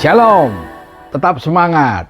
Shalom, tetap semangat.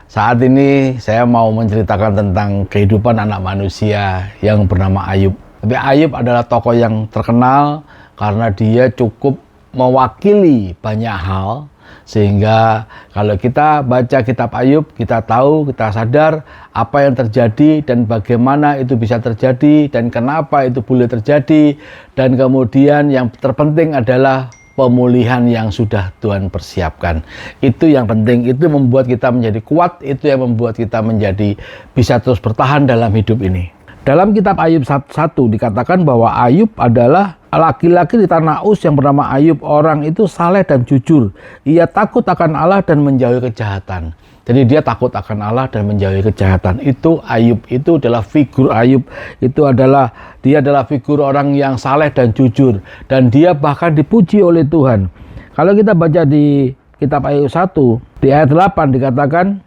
Saat ini saya mau menceritakan tentang kehidupan anak manusia yang bernama Ayub. Tapi Ayub adalah tokoh yang terkenal karena dia cukup mewakili banyak hal. Sehingga kalau kita baca kitab Ayub, kita tahu, kita sadar apa yang terjadi dan bagaimana itu bisa terjadi dan kenapa itu boleh terjadi. Dan kemudian yang terpenting adalah pemulihan yang sudah Tuhan persiapkan. Itu yang penting, itu membuat kita menjadi kuat, itu yang membuat kita menjadi bisa terus bertahan dalam hidup ini. Dalam kitab Ayub 1 dikatakan bahwa Ayub adalah laki-laki di tanah Uz yang bernama Ayub. Orang itu saleh dan jujur. Ia takut akan Allah dan menjauhi kejahatan. Jadi dia takut akan Allah dan menjauhi kejahatan. Itu Ayub, itu adalah figur Ayub. Dia adalah figur orang yang saleh dan jujur. Dan dia bahkan dipuji oleh Tuhan. Kalau kita baca di kitab Ayub 1, di ayat 8 dikatakan,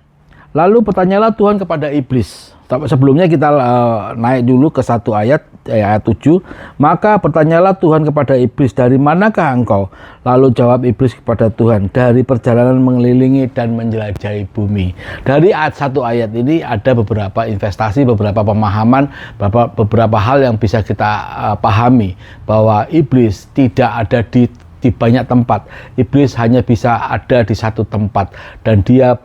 lalu bertanyalah Tuhan kepada iblis. Sebelumnya kita naik dulu ke satu ayat 7. Maka bertanyalah Tuhan kepada iblis, dari manakah engkau? Lalu jawab iblis kepada Tuhan, dari perjalanan mengelilingi dan menjelajahi bumi. Dari satu ayat ini ada beberapa investasi, beberapa pemahaman, beberapa hal yang bisa kita pahami. Bahwa iblis tidak ada di banyak tempat. Iblis hanya bisa ada di satu tempat. Dan dia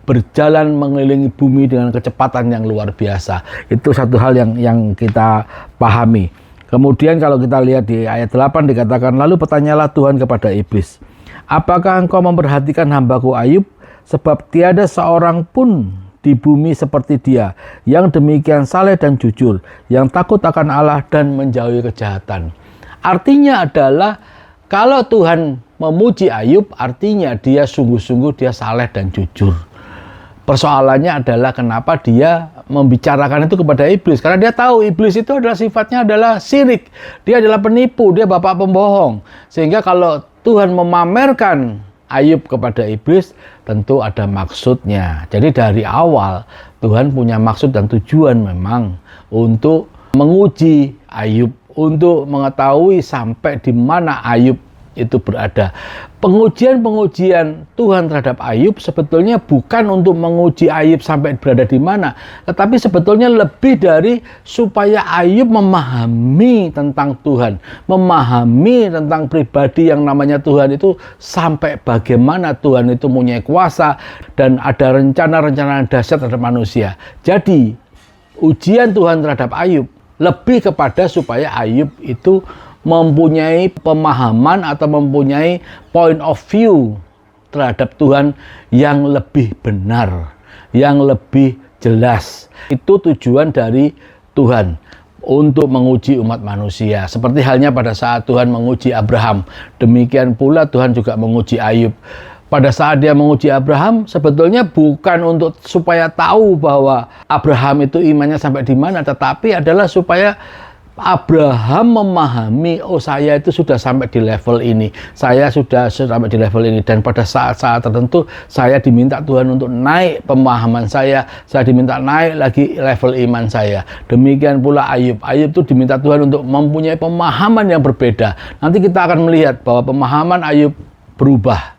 berjalan mengelilingi bumi dengan kecepatan yang luar biasa. Itu satu hal yang kita pahami. Kemudian kalau kita lihat di ayat 8 dikatakan, lalu bertanyalah Tuhan kepada iblis, apakah engkau memperhatikan hambaku Ayub? Sebab tiada seorang pun di bumi seperti dia, yang demikian saleh dan jujur, yang takut akan Allah dan menjauhi kejahatan. Artinya adalah kalau Tuhan memuji Ayub, artinya dia sungguh-sungguh dia saleh dan jujur. Persoalannya adalah kenapa dia membicarakan itu kepada iblis. Karena dia tahu iblis itu adalah sifatnya adalah syirik. Dia adalah penipu, dia bapak pembohong. Sehingga kalau Tuhan memamerkan Ayub kepada iblis, tentu ada maksudnya. Jadi dari awal Tuhan punya maksud dan tujuan memang untuk menguji Ayub, untuk mengetahui sampai di mana Ayub itu berada. Pengujian Tuhan terhadap Ayub sebetulnya bukan untuk menguji Ayub sampai berada di mana, tetapi sebetulnya lebih dari supaya Ayub memahami tentang Tuhan, memahami tentang pribadi yang namanya Tuhan itu, sampai bagaimana Tuhan itu punya kuasa dan ada rencana-rencana dahsyat terhadap manusia. Jadi ujian Tuhan terhadap Ayub lebih kepada supaya Ayub itu mempunyai pemahaman atau mempunyai point of view terhadap Tuhan yang lebih benar, yang lebih jelas. Itu tujuan dari Tuhan untuk menguji umat manusia. Seperti halnya pada saat Tuhan menguji Abraham, demikian pula Tuhan juga menguji Ayub. Pada saat dia menguji Abraham, sebetulnya bukan untuk supaya tahu bahwa Abraham itu imannya sampai di mana, tetapi adalah supaya Abraham memahami, oh saya itu sudah sampai di level ini, saya sudah sampai di level ini, dan pada saat-saat tertentu saya diminta Tuhan untuk naik pemahaman saya diminta naik lagi level iman saya. Demikian pula Ayub itu diminta Tuhan untuk mempunyai pemahaman yang berbeda. Nanti kita akan melihat bahwa pemahaman Ayub berubah.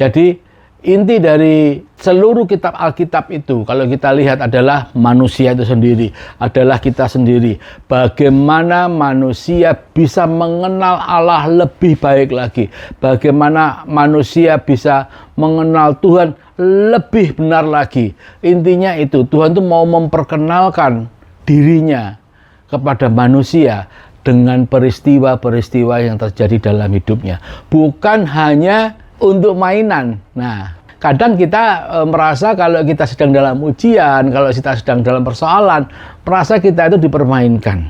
Jadi inti dari seluruh kitab Alkitab itu, kalau kita lihat adalah manusia itu sendiri, adalah kita sendiri. Bagaimana manusia bisa mengenal Allah lebih baik lagi. Bagaimana manusia bisa mengenal Tuhan lebih benar lagi. Intinya itu, Tuhan itu mau memperkenalkan dirinya kepada manusia dengan peristiwa-peristiwa yang terjadi dalam hidupnya. Bukan hanya untuk mainan. Nah, kadang kita merasa kalau kita sedang dalam ujian, kalau kita sedang dalam persoalan, merasa kita itu dipermainkan.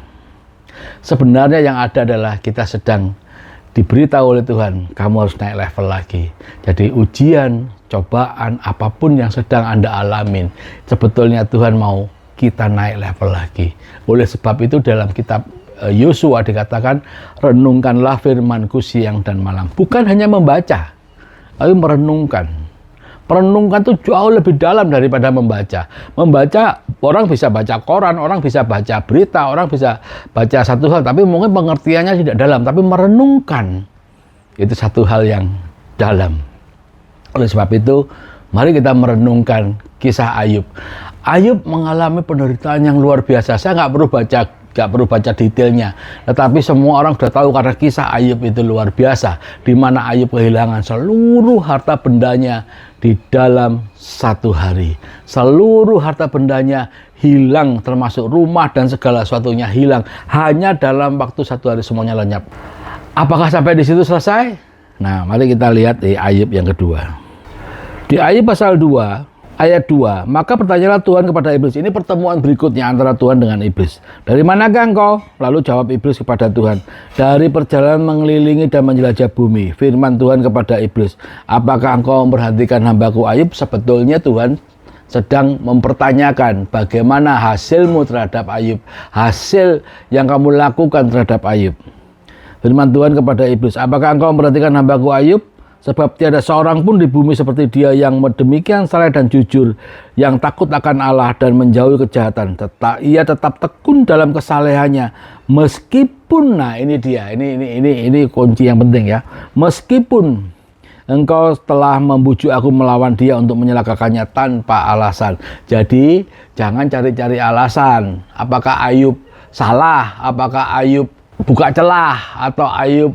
Sebenarnya yang ada adalah kita sedang diberitahu oleh Tuhan, kamu harus naik level lagi. Jadi ujian, cobaan, apapun yang sedang Anda alamin, sebetulnya Tuhan mau kita naik level lagi. Oleh sebab itu dalam kitab Yosua dikatakan, renungkanlah firman-Ku siang dan malam. Bukan hanya membaca, tapi merenungkan. Merenungkan itu jauh lebih dalam daripada membaca. Membaca, orang bisa baca koran, orang bisa baca berita, orang bisa baca satu hal, tapi mungkin pengertiannya tidak dalam. Tapi merenungkan, itu satu hal yang dalam. Oleh sebab itu, mari kita merenungkan kisah Ayub. Ayub mengalami penderitaan yang luar biasa. Saya nggak perlu baca detailnya, tetapi semua orang sudah tahu karena kisah Ayub itu luar biasa, di mana Ayub kehilangan seluruh harta bendanya di dalam satu hari. Seluruh harta bendanya hilang, termasuk rumah dan segala sesuatunya hilang. Hanya dalam waktu satu hari semuanya lenyap. Apakah sampai di situ selesai? Nah, mari kita lihat di Ayub yang kedua. Di Ayub pasal 2, ayat 2, maka bertanyalah Tuhan kepada iblis. Ini pertemuan berikutnya antara Tuhan dengan iblis. Dari manakah engkau? Lalu jawab iblis kepada Tuhan, dari perjalanan mengelilingi dan menjelajah bumi. Firman Tuhan kepada iblis, apakah engkau memperhatikan hambaku Ayub? Sebetulnya Tuhan sedang mempertanyakan bagaimana hasilmu terhadap Ayub, hasil yang kamu lakukan terhadap Ayub. Firman Tuhan kepada iblis, apakah engkau memperhatikan hambaku Ayub? Sebab tiada seorang pun di bumi seperti dia yang demikian saleh dan jujur, yang takut akan Allah dan menjauhi kejahatan. Ia tetap tekun dalam kesalehannya, meskipun, nah ini dia, ini kunci yang penting ya. Meskipun engkau telah membujuk aku melawan dia untuk menyelakakannya tanpa alasan. Jadi jangan cari-cari alasan. Apakah Ayub salah? Apakah Ayub buka celah? Atau Ayub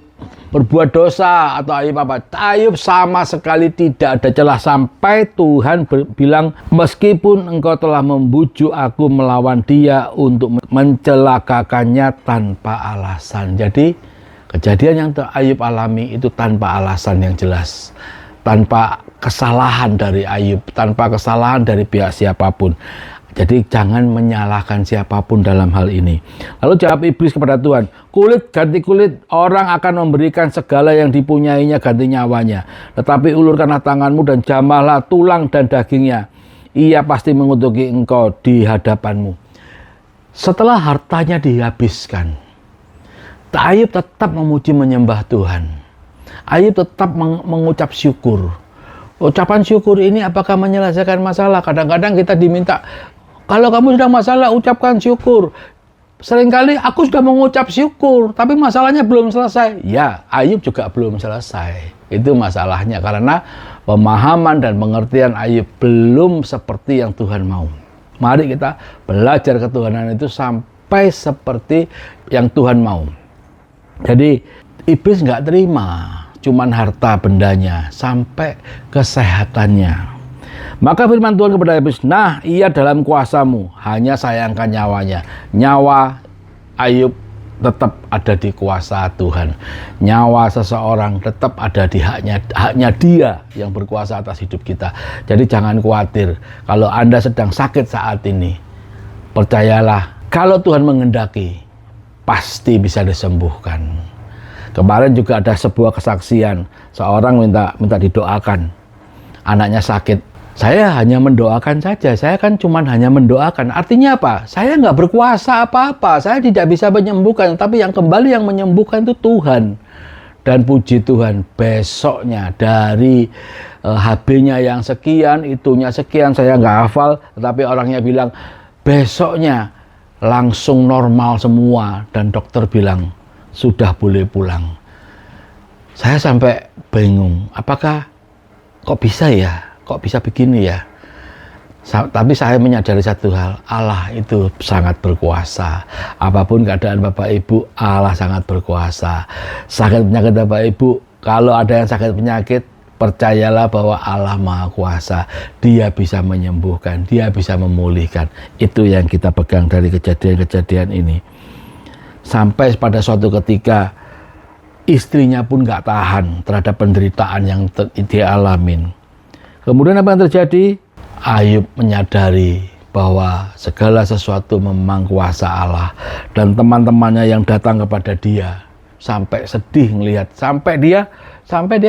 berbuat dosa? Atau Ayub apa? Ayub sama sekali tidak ada celah, sampai Tuhan bilang, meskipun engkau telah membujuk aku melawan dia untuk mencelakakannya tanpa alasan. Jadi kejadian yang Ayub alami itu tanpa alasan yang jelas, tanpa kesalahan dari Ayub, tanpa kesalahan dari pihak siapapun. Jadi jangan menyalahkan siapapun dalam hal ini. Lalu jawab iblis kepada Tuhan, kulit ganti kulit, orang akan memberikan segala yang dipunyainya ganti nyawanya. Tetapi ulurkanlah tanganmu dan jamahlah tulang dan dagingnya. Ia pasti mengutuki engkau di hadapanmu. Setelah hartanya dihabiskan, Ayub tetap memuji menyembah Tuhan. Ayub tetap mengucap syukur. Ucapan syukur ini apakah menyelesaikan masalah? Kadang-kadang kita diminta, kalau kamu sedang masalah, ucapkan syukur. Seringkali aku sudah mengucap syukur, tapi masalahnya belum selesai. Ya, Ayub juga belum selesai. Itu masalahnya, karena pemahaman dan pengertian Ayub belum seperti yang Tuhan mau. Mari kita belajar ketuhanan itu sampai seperti yang Tuhan mau. Jadi iblis nggak terima cuman harta bendanya, sampai kesehatannya. Maka firman Tuhan kepada iblis, nah ia dalam kuasamu, hanya sayangkan nyawanya. Nyawa Ayub tetap ada di kuasa Tuhan. Nyawa seseorang tetap ada di haknya dia yang berkuasa atas hidup kita. Jadi jangan khawatir kalau Anda sedang sakit saat ini. Percayalah, kalau Tuhan menghendaki, pasti bisa disembuhkan. Kemarin juga ada sebuah kesaksian, seorang minta didoakan, anaknya sakit. Saya hanya mendoakan saja, saya kan cuma hanya mendoakan. Artinya apa? Saya nggak berkuasa apa-apa, saya tidak bisa menyembuhkan, tapi yang kembali yang menyembuhkan itu Tuhan. Dan puji Tuhan, besoknya dari HB-nya yang sekian, itunya sekian, saya nggak hafal, tetapi orangnya bilang, besoknya langsung normal semua, dan dokter bilang, sudah boleh pulang. Saya sampai bingung, apakah kok bisa ya? Kok bisa begini ya? Tapi saya menyadari satu hal, Allah itu sangat berkuasa. Apapun keadaan Bapak Ibu, Allah sangat berkuasa. Sakit penyakit Bapak Ibu, kalau ada yang sakit penyakit, percayalah bahwa Allah Maha Kuasa. Dia bisa menyembuhkan, Dia bisa memulihkan. Itu yang kita pegang dari kejadian-kejadian ini. Sampai pada suatu ketika, istrinya pun gak tahan terhadap penderitaan yang dia alamin. Kemudian apa yang terjadi? Ayub menyadari bahwa segala sesuatu memang kuasa Allah. Dan teman-temannya yang datang kepada dia sampai sedih ngelihat, sampai dia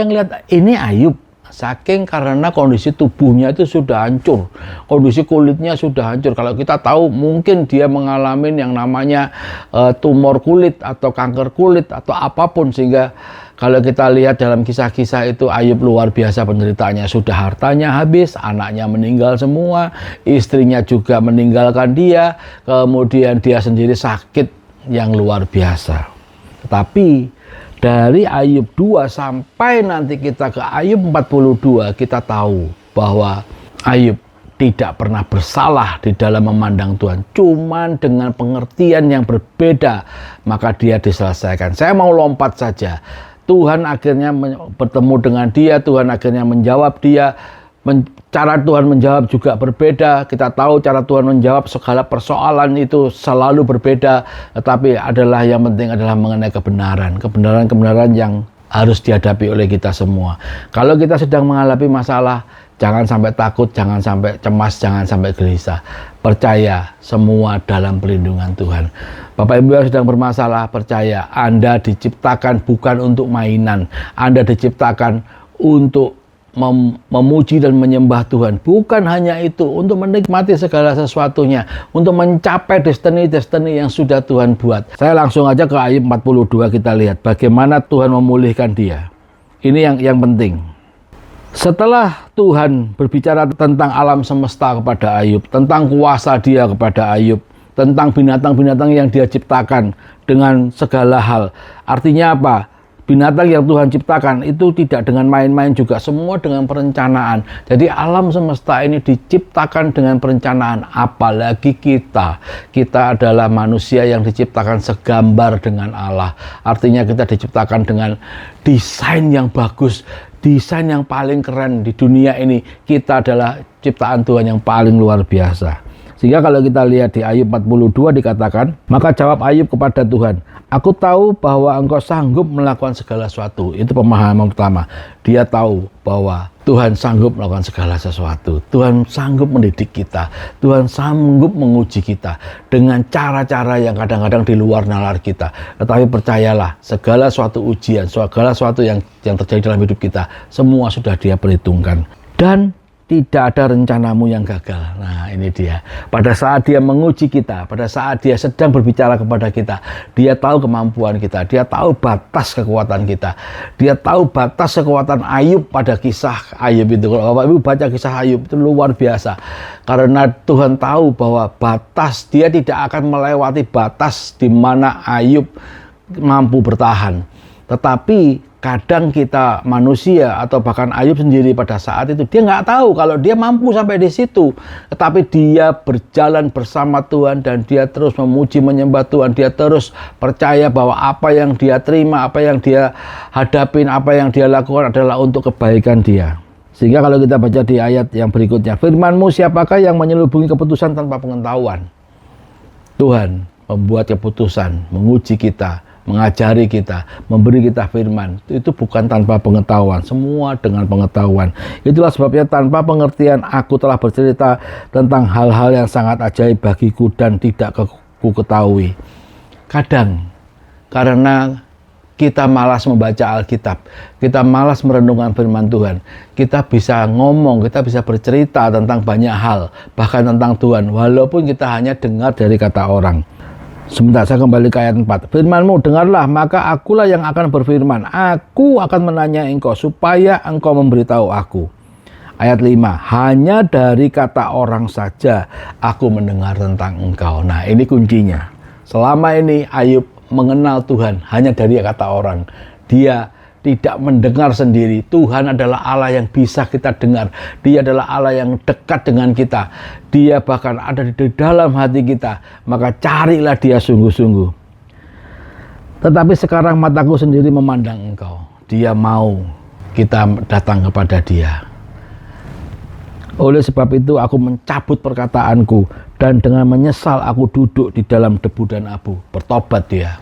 ngelihat ini Ayub, saking karena kondisi tubuhnya itu sudah hancur, kondisi kulitnya sudah hancur. Kalau kita tahu mungkin dia mengalami yang namanya tumor kulit atau kanker kulit atau apapun, sehingga kalau kita lihat dalam kisah-kisah itu Ayub luar biasa penderitaannya. Sudah hartanya habis, anaknya meninggal semua, istrinya juga meninggalkan dia, kemudian dia sendiri sakit yang luar biasa. Tetapi Dari Ayub 2 sampai nanti kita ke Ayub 42, kita tahu bahwa Ayub tidak pernah bersalah di dalam memandang Tuhan. Cuman dengan pengertian yang berbeda, maka dia diselesaikan. Saya mau lompat saja. Tuhan akhirnya bertemu dengan dia, Tuhan akhirnya menjawab dia. Cara Tuhan menjawab juga berbeda. Kita tahu cara Tuhan menjawab segala persoalan itu selalu berbeda, tetapi yang penting adalah mengenai kebenaran. Kebenaran yang harus dihadapi oleh kita semua. Kalau kita sedang menghadapi masalah, jangan sampai takut, jangan sampai cemas, jangan sampai gelisah. Percaya semua dalam perlindungan Tuhan. Bapak Ibu yang sedang bermasalah, percaya Anda diciptakan bukan untuk mainan. Anda diciptakan untuk memuji dan menyembah Tuhan. Bukan hanya itu, untuk menikmati segala sesuatunya, untuk mencapai destiny yang sudah Tuhan buat. Saya langsung aja ke Ayub 42, kita lihat bagaimana Tuhan memulihkan dia. Ini yang penting. Setelah Tuhan berbicara tentang alam semesta kepada Ayub, tentang kuasa dia kepada Ayub, tentang binatang-binatang yang dia ciptakan dengan segala hal. Artinya apa? Binatang yang Tuhan ciptakan itu tidak dengan main-main juga, semua dengan perencanaan. Jadi alam semesta ini diciptakan dengan perencanaan, apalagi kita. Kita adalah manusia yang diciptakan segambar dengan Allah. Artinya kita diciptakan dengan desain yang bagus, desain yang paling keren di dunia ini. Kita adalah ciptaan Tuhan yang paling luar biasa. Sehingga kalau kita lihat di Ayub 42 dikatakan, maka jawab Ayub kepada Tuhan, aku tahu bahwa engkau sanggup melakukan segala sesuatu. Itu pemahaman pertama. Dia tahu bahwa Tuhan sanggup melakukan segala sesuatu. Tuhan sanggup mendidik kita. Tuhan sanggup menguji kita dengan cara-cara yang kadang-kadang di luar nalar kita. Tetapi percayalah, segala suatu ujian, segala sesuatu yang terjadi dalam hidup kita, semua sudah Dia perhitungkan. Dan tidak ada rencanamu yang gagal. Nah, ini dia. Pada saat Dia menguji kita, pada saat Dia sedang berbicara kepada kita, Dia tahu kemampuan kita, Dia tahu batas kekuatan kita, Dia tahu batas kekuatan Ayub pada kisah Ayub itu. Kalau Bapak Ibu baca kisah Ayub itu luar biasa. Karena Tuhan tahu bahwa batas, Dia tidak akan melewati batas di mana Ayub mampu bertahan. Tetapi kadang kita manusia atau bahkan Ayub sendiri pada saat itu dia nggak tahu kalau dia mampu sampai di situ, tetapi dia berjalan bersama Tuhan dan dia terus memuji menyembah Tuhan. Dia terus percaya bahwa apa yang dia terima, apa yang dia hadapin, apa yang dia lakukan adalah untuk kebaikan dia. Sehingga kalau kita baca di ayat yang berikutnya, firman-Mu siapakah yang menyelubungi keputusan tanpa pengetahuan? Tuhan membuat keputusan, menguji kita, mengajari kita, memberi kita firman. Itu bukan tanpa pengetahuan, semua dengan pengetahuan. Itulah sebabnya tanpa pengertian aku telah bercerita tentang hal-hal yang sangat ajaib bagiku dan tidak ku ketahui. Kadang karena kita malas membaca Alkitab, kita malas merenungkan firman Tuhan, kita bisa ngomong, kita bisa bercerita tentang banyak hal, bahkan tentang Tuhan, walaupun kita hanya dengar dari kata orang. Sebentar, saya kembali ke ayat 4. Firman-Mu dengarlah, maka akulah yang akan berfirman. Aku akan menanya engkau supaya engkau memberitahu aku. Ayat 5. Hanya dari kata orang saja aku mendengar tentang engkau. Nah, ini kuncinya. Selama ini Ayub mengenal Tuhan hanya dari kata orang. Dia tidak mendengar sendiri. Tuhan adalah Allah yang bisa kita dengar. Dia adalah Allah yang dekat dengan kita. Dia bahkan ada di dalam hati kita. Maka carilah Dia sungguh-sungguh. Tetapi sekarang mataku sendiri memandang engkau. Dia mau kita datang kepada Dia. Oleh sebab itu aku mencabut perkataanku, dan dengan menyesal aku duduk di dalam debu dan abu. Bertobat dia.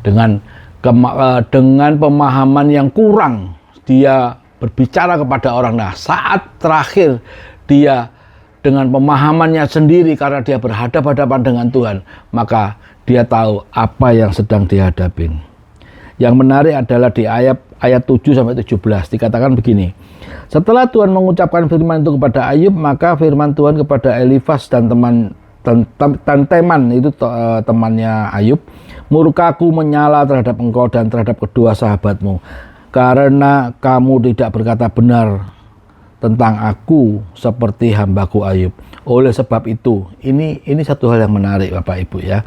Dengan pemahaman yang kurang, dia berbicara kepada orang. Nah, saat terakhir dia dengan pemahamannya sendiri karena dia berhadapan-hadapan dengan Tuhan, maka dia tahu apa yang sedang dihadapin. Yang menarik adalah di ayat 7-17 dikatakan begini. Setelah Tuhan mengucapkan firman itu kepada Ayub, maka firman Tuhan kepada Elifas dan Teman itu temannya Ayub, murkaku menyala terhadap engkau dan terhadap kedua sahabatmu, karena kamu tidak berkata benar tentang aku seperti hambaku Ayub. Oleh sebab itu, ini satu hal yang menarik Bapak Ibu ya.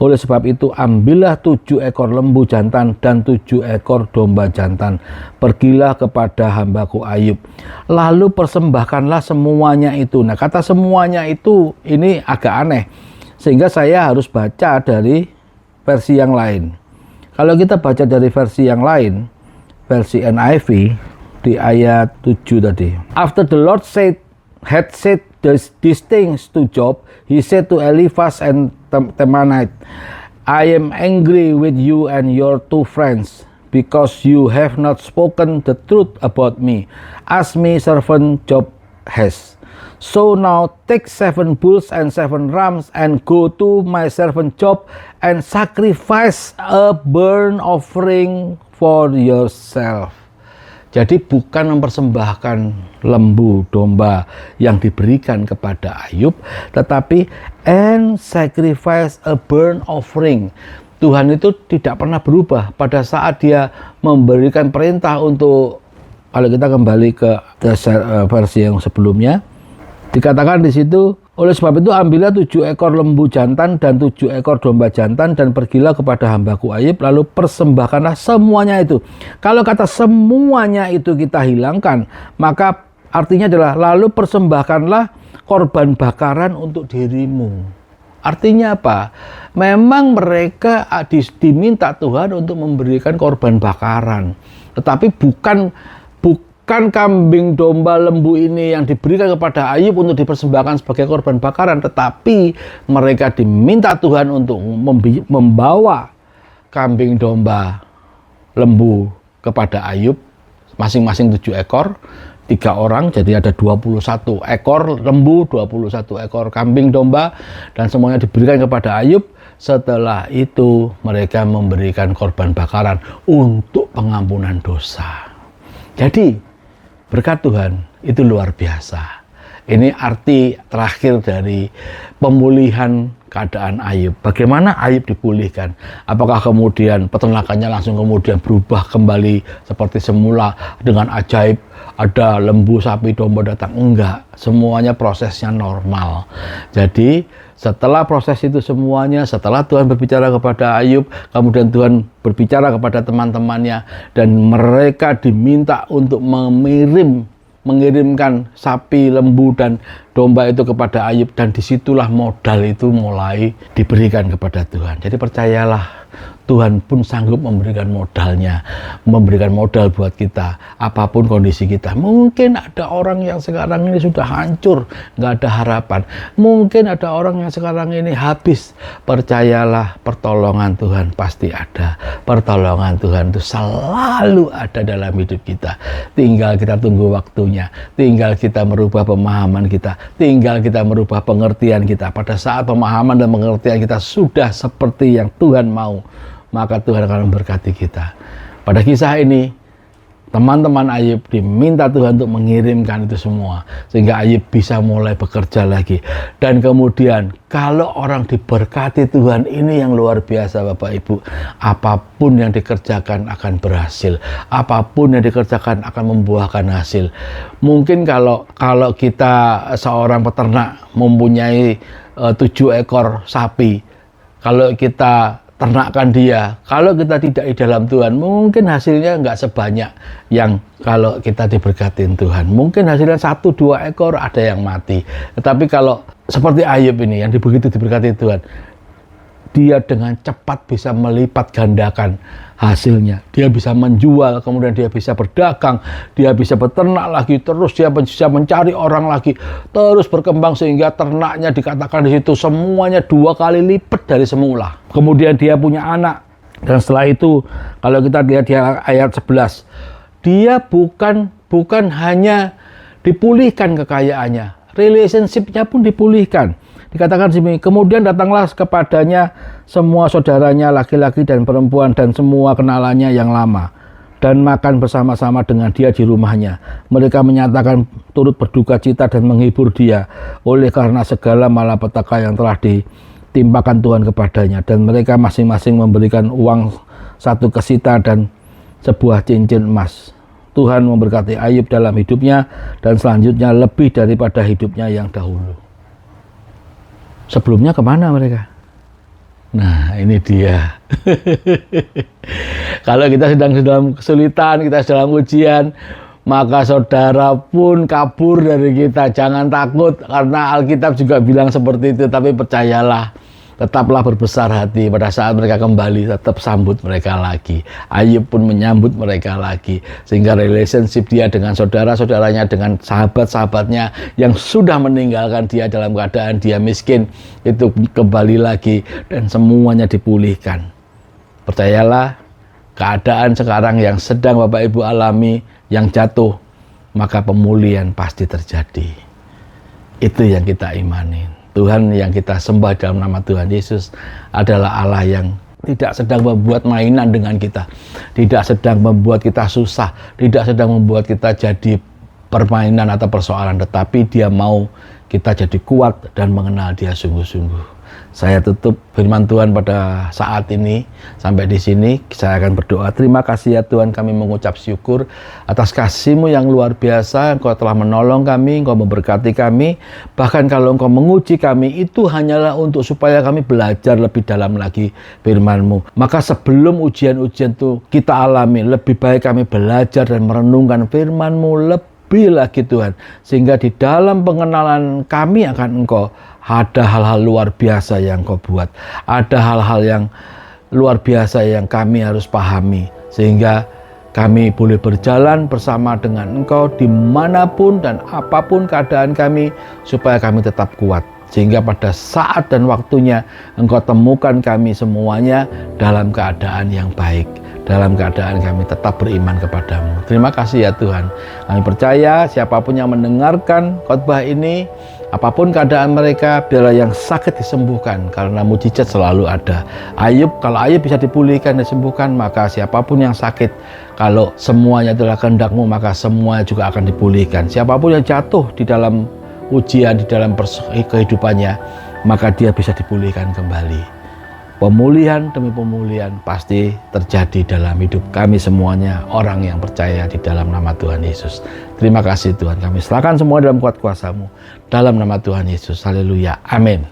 Oleh sebab itu, ambillah 7 ekor lembu jantan dan 7 ekor domba jantan. Pergilah kepada hambaku Ayub. Lalu persembahkanlah semuanya itu. Nah, kata semuanya itu ini agak aneh. Sehingga saya harus baca dari versi yang lain. Kalau kita baca dari versi yang lain, versi NIV, di ayat 7 tadi. After the Lord had said these things to Job, he said to Eliphaz and Temanite, I am angry with you and your 2 friends, because you have not spoken the truth about me, as my servant Job has. So now take 7 bulls and 7 rams and go to my servant Job and sacrifice a burnt offering for yourself. Jadi bukan mempersembahkan lembu domba yang diberikan kepada Ayub, tetapi and sacrifice a burnt offering. Tuhan itu tidak pernah berubah pada saat dia memberikan perintah untuk, kalau kita kembali ke versi yang sebelumnya, dikatakan di situ, oleh sebab itu ambillah 7 ekor lembu jantan dan 7 ekor domba jantan dan pergilah kepada hambaku Ayub, lalu persembahkanlah semuanya itu. Kalau kata semuanya itu kita hilangkan, maka artinya adalah lalu persembahkanlah korban bakaran untuk dirimu. Artinya apa? Memang mereka diminta Tuhan untuk memberikan korban bakaran, tetapi bukan kambing, domba, lembu ini yang diberikan kepada Ayub untuk dipersembahkan sebagai korban bakaran, tetapi mereka diminta Tuhan untuk membawa kambing, domba, lembu kepada Ayub, masing-masing 7 ekor, 3 orang, jadi ada 21 ekor lembu, 21 ekor kambing, domba, dan semuanya diberikan kepada Ayub. Setelah itu mereka memberikan korban bakaran untuk pengampunan dosa. Jadi berkat Tuhan itu luar biasa. Ini arti terakhir dari pemulihan keadaan Ayub. Bagaimana Ayub dipulihkan? Apakah kemudian peternakannya langsung kemudian berubah kembali seperti semula dengan ajaib, ada lembu, sapi, domba datang? Enggak, semuanya prosesnya normal. Jadi setelah proses itu semuanya, setelah Tuhan berbicara kepada Ayub, kemudian Tuhan berbicara kepada teman-temannya, dan mereka diminta untuk mengirimkan sapi, lembu, dan domba itu kepada Ayub, dan disitulah modal itu mulai diberikan kepada Tuhan. Jadi percayalah, Tuhan pun sanggup memberikan modalnya, memberikan modal buat kita, apapun kondisi kita. Mungkin ada orang yang sekarang ini sudah hancur, nggak ada harapan. Mungkin ada orang yang sekarang ini habis. Percayalah, pertolongan Tuhan pasti ada. Pertolongan Tuhan itu selalu ada dalam hidup kita. Tinggal kita tunggu waktunya, tinggal kita merubah pemahaman kita, tinggal kita merubah pengertian kita. Pada saat pemahaman dan pengertian kita sudah seperti yang Tuhan mau, maka Tuhan akan memberkati kita. Pada kisah ini, teman-teman Ayub diminta Tuhan untuk mengirimkan itu semua, sehingga Ayub bisa mulai bekerja lagi. Dan kemudian, kalau orang diberkati Tuhan, ini yang luar biasa Bapak Ibu. Apapun yang dikerjakan akan berhasil. Apapun yang dikerjakan akan membuahkan hasil. Mungkin kalau kita seorang peternak mempunyai 7 ekor sapi, kalau kita ternakkan dia, kalau kita tidak di dalam Tuhan, mungkin hasilnya nggak sebanyak yang kalau kita diberkatin Tuhan. Mungkin hasilnya 1-2 ekor ada yang mati. Tetapi kalau seperti Ayub ini yang begitu diberkati Tuhan, dia dengan cepat bisa melipat gandakan hasilnya. Dia bisa menjual, kemudian dia bisa berdagang, dia bisa beternak lagi, terus dia bisa mencari orang lagi, terus berkembang sehingga ternaknya dikatakan di situ semuanya 2 kali lipat dari semula. Kemudian dia punya anak, dan setelah itu kalau kita lihat di ayat 11, dia bukan hanya dipulihkan kekayaannya, relationship-nya pun dipulihkan. Dikatakan sini, kemudian datanglah kepadanya semua saudaranya laki-laki dan perempuan dan semua kenalannya yang lama, dan makan bersama-sama dengan dia di rumahnya. Mereka menyatakan turut berduka cita dan menghibur dia oleh karena segala malapetaka yang telah ditimpakan Tuhan kepadanya. Dan mereka masing-masing memberikan uang 1 kesita dan sebuah cincin emas. Tuhan memberkati Ayub dalam hidupnya, dan selanjutnya lebih daripada hidupnya yang dahulu. Sebelumnya kemana mereka? Nah, ini dia. Kalau kita sedang dalam kesulitan, kita sedang ujian, maka saudara pun kabur dari kita. Jangan takut, karena Alkitab juga bilang seperti itu. Tapi percayalah, tetaplah berbesar hati. Pada saat mereka kembali, tetap sambut mereka lagi. Ayub pun menyambut mereka lagi. Sehingga relationship dia dengan saudara-saudaranya, dengan sahabat-sahabatnya yang sudah meninggalkan dia dalam keadaan dia miskin, itu kembali lagi dan semuanya dipulihkan. Percayalah, keadaan sekarang yang sedang Bapak Ibu alami, yang jatuh, maka pemulihan pasti terjadi. Itu yang kita imanin. Tuhan yang kita sembah dalam nama Tuhan Yesus adalah Allah yang tidak sedang membuat mainan dengan kita, tidak sedang membuat kita susah, tidak sedang membuat kita jadi permainan atau persoalan, tetapi Dia mau kita jadi kuat dan mengenal Dia sungguh-sungguh. Saya tutup firman Tuhan pada saat ini. Sampai di sini saya akan berdoa. Terima kasih ya Tuhan, kami mengucap syukur atas kasih-Mu yang luar biasa. Engkau telah menolong kami, Engkau memberkati kami. Bahkan kalau Engkau menguji kami, itu hanyalah untuk supaya kami belajar lebih dalam lagi firman-Mu. Maka sebelum ujian-ujian itu kita alami, lebih baik kami belajar dan merenungkan firman-Mu lebih lagi Tuhan. Sehingga di dalam pengenalan kami akan Engkau, ada hal-hal luar biasa yang Kau buat. Ada hal-hal yang luar biasa yang kami harus pahami. Sehingga kami boleh berjalan bersama dengan Engkau dimanapun dan apapun keadaan kami, supaya kami tetap kuat. Sehingga pada saat dan waktunya Engkau temukan kami semuanya dalam keadaan yang baik. Dalam keadaan kami tetap beriman kepadamu. Terima kasih ya Tuhan. Kami percaya siapapun yang mendengarkan khotbah ini, apapun keadaan mereka, biarlah yang sakit disembuhkan, karena mujizat selalu ada. Kalau Ayub bisa dipulihkan dan disembuhkan, maka siapapun yang sakit, kalau semuanya adalah kehendak-Mu, maka semua juga akan dipulihkan. Siapapun yang jatuh di dalam ujian, di dalam kehidupannya, maka dia bisa dipulihkan kembali. Pemulihan demi pemulihan pasti terjadi dalam hidup kami semuanya, orang yang percaya di dalam nama Tuhan Yesus. Terima kasih Tuhan, kami serahkan semua dalam kuat kuasa-Mu, dalam nama Tuhan Yesus. Haleluya, amin.